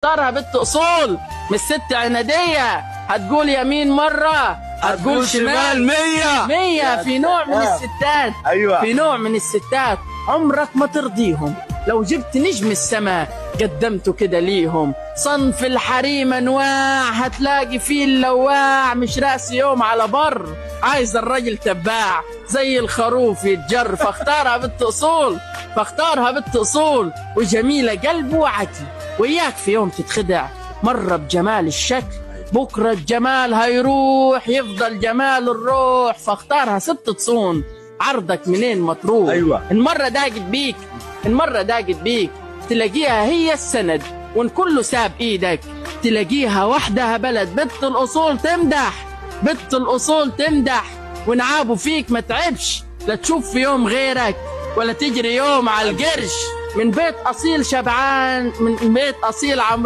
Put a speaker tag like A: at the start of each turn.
A: اختارها بنت اصول مش ست عناديه. هتقول يمين مره هتقول شمال 100. في نوع من الستات،
B: أيوة.
A: في نوع من الستات عمرك ما ترضيهم لو جبت نجم السماء قدمته كده ليهم. صنف الحريم انواع، هتلاقي فيه اللواع مش رأس يوم على بر، عايز الراجل تباع زي الخروف يتجر. فاختارها بنت اصول، فاختارها بنت اصول وجميله قلب وعقل. وياك في يوم تتخدع مره بجمال الشكل، بكره الجمال هيروح يفضل جمال الروح. فاختارها ست تصون عرضك منين ما تروح.
B: أيوة.
A: المره ضاقت بيك، المره ضاقت بيك تلاقيها هي السند، وان كله ساب ايدك تلاقيها وحدها بلد. بنت الاصول تمدح، بنت الاصول تمدح، ونعابوا فيك ما تعبش لا تشوف في يوم غيرك ولا تجري يوم على القرش. من بيت اصيل شبعان، من بيت اصيل عمران.